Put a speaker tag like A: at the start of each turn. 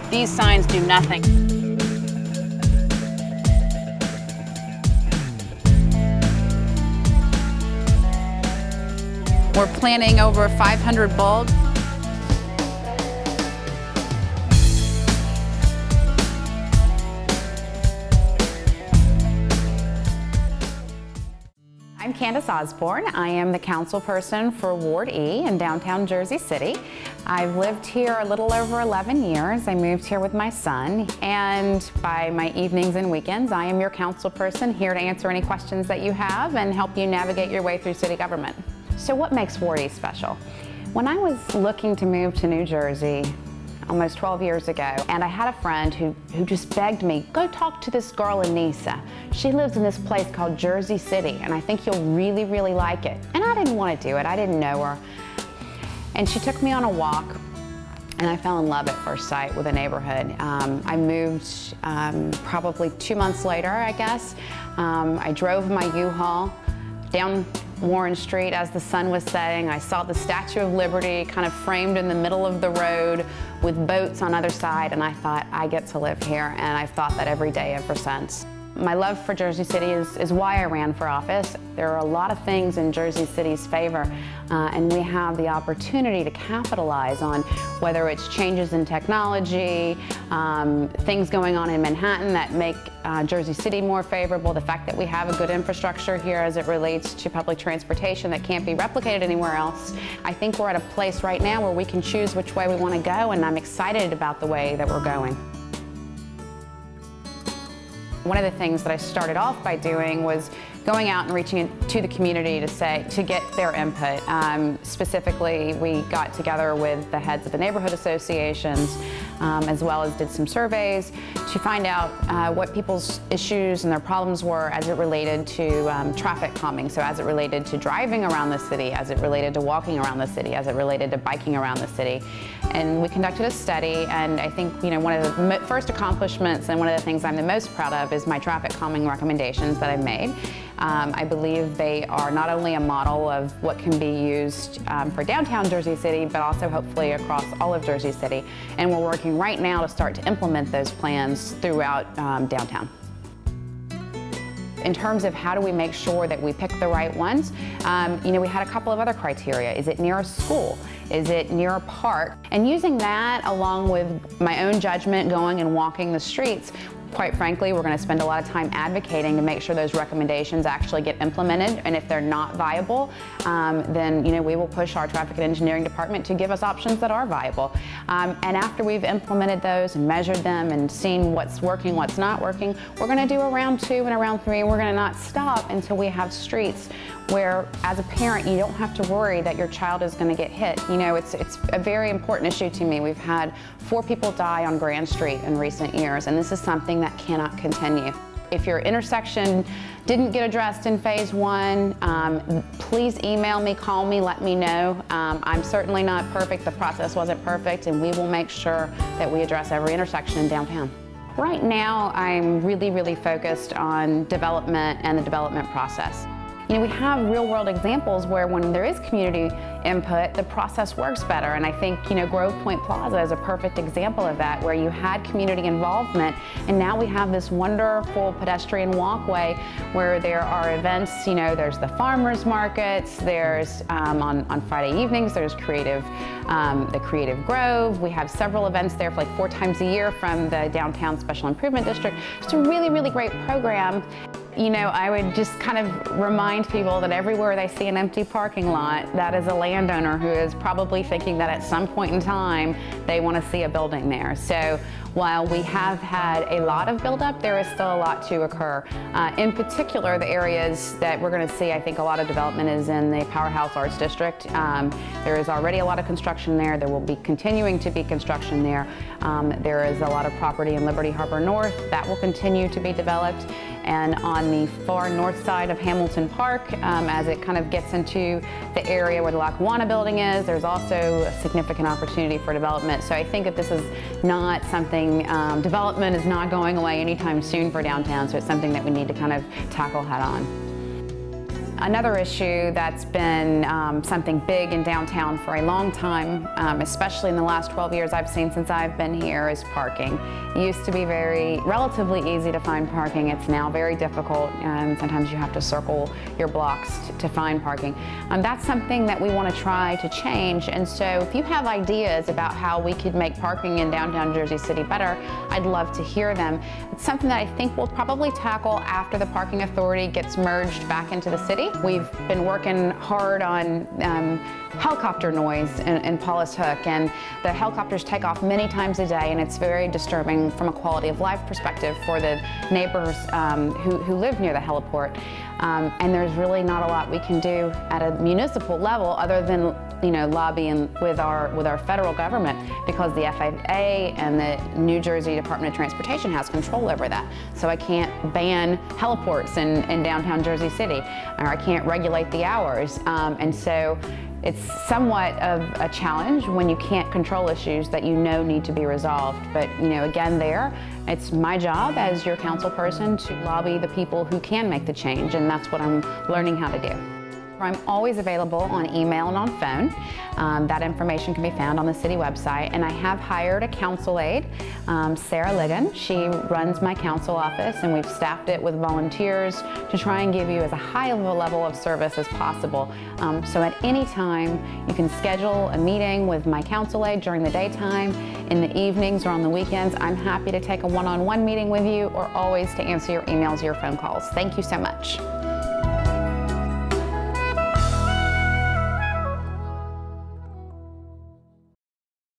A: These signs do nothing. We're planting over 500 bulbs.
B: I'm Candice Osborne. I am the council person for Ward E in downtown Jersey City. I've lived here a little over 11 years. I moved here with my son, and by my evenings and weekends, I am your council person here to answer any questions that you have and help you navigate your way through city government. So what makes Ward E special? When I was looking to move to New Jersey, almost 12 years ago, and I had a friend who just begged me, go talk to this girl Anissa. She lives in this place called Jersey City, and I think you'll really, really like it. And I didn't want to do it. I didn't know her. And she took me on a walk, and I fell in love at first sight with the neighborhood. I moved probably 2 months later, I guess. I drove my U-Haul down Warren Street as the sun was setting. I saw the Statue of Liberty kind of framed in the middle of the road with boats on either side, and I thought, I get to live here, and I've thought that every day ever since. My love for Jersey City is why I ran for office. There are a lot of things in Jersey City's favor, and we have the opportunity to capitalize on whether it's changes in technology, things going on in Manhattan that make Jersey City more favorable, the fact that we have a good infrastructure here as it relates to public transportation that can't be replicated anywhere else. I think we're at a place right now where we can choose which way we want to go, and I'm excited about the way that we're going. One of the things that I started off by doing was going out and reaching to the community to get their input. Specifically, we got together with the heads of the neighborhood associations, as well as did some surveys to find out what people's issues and their problems were as it related to traffic calming. So as it related to driving around the city, as it related to walking around the city, as it related to biking around the city. And we conducted a study, and I think one of the first accomplishments and one of the things I'm the most proud of is my traffic calming recommendations that I've made. I believe they are not only a model of what can be used for downtown Jersey City, but also hopefully across all of Jersey City. And we're working right now to start to implement those plans throughout downtown. In terms of how do we make sure that we pick the right ones, we had a couple of other criteria. Is it near a school? Is it near a park? And using that along with my own judgment going and walking the streets, quite frankly, we're going to spend a lot of time advocating to make sure those recommendations actually get implemented, and if they're not viable, then we will push our traffic and engineering department to give us options that are viable. And after we've implemented those and measured them and seen what's working, what's not working, we're going to do a round 2 and a round 3, and we're going to not stop until we have streets where, as a parent, you don't have to worry that your child is going to get hit. It's a very important issue to me. We've had 4 people die on Grand Street in recent years, and this is something that cannot continue. If your intersection didn't get addressed in phase 1, please email me, call me, let me know. I'm certainly not perfect. The process wasn't perfect, and we will make sure that we address every intersection in downtown. Right now, I'm really, really focused on development and the development process. We have real-world examples where when there is community input, the process works better. And I think, Grove Point Plaza is a perfect example of that, where you had community involvement, and now we have this wonderful pedestrian walkway where there are events, there's the farmers markets, there's on Friday evenings, there's the Creative Grove. We have several events there for like 4 times a year from the Downtown Special Improvement District. It's a really, really great program. I would just kind of remind people that everywhere they see an empty parking lot, that is a landowner who is probably thinking that at some point in time they want to see a building there. So while we have had a lot of buildup, there is still a lot to occur. In particular, the areas that we're going to see, I think, a lot of development is in the Powerhouse Arts District. There is already a lot of construction there. There will be continuing to be construction there. There is a lot of property in Liberty Harbor North that will continue to be developed. And on the far north side of Hamilton Park, as it kind of gets into the area where the Lackawanna building is, there's also a significant opportunity for development. So I think that this is not something, development is not going away anytime soon for downtown, so it's something that we need to kind of tackle head on. Another issue that's been something big in downtown for a long time, especially in the last 12 years I've seen since I've been here, is parking. It used to be relatively easy to find parking. It's now very difficult, and sometimes you have to circle your blocks to find parking. That's something that we want to try to change, and so if you have ideas about how we could make parking in downtown Jersey City better, I'd love to hear them. It's something that I think we'll probably tackle after the Parking Authority gets merged back into the city. We've been working hard on helicopter noise in Paulus Hook, and the helicopters take off many times a day, and it's very disturbing from a quality of life perspective for the neighbors who live near the heliport. And there's really not a lot we can do at a municipal level other than lobbying with our federal government, because the FAA and the New Jersey Department of Transportation has control over that. So I can't ban heliports in downtown Jersey City, or I can't regulate the hours. And so it's somewhat of a challenge when you can't control issues that need to be resolved. But again, it's my job as your council person to lobby the people who can make the change, and that's what I'm learning how to do. I'm always available on email and on phone. That information can be found on the city website, and I have hired a council aide, Sarah Ligon. She runs my council office, and we've staffed it with volunteers to try and give you as high of a level of service as possible. So at any time, you can schedule a meeting with my council aide during the daytime, in the evenings, or on the weekends. I'm happy to take a one-on-one meeting with you, or always to answer your emails or your phone calls. Thank you so much.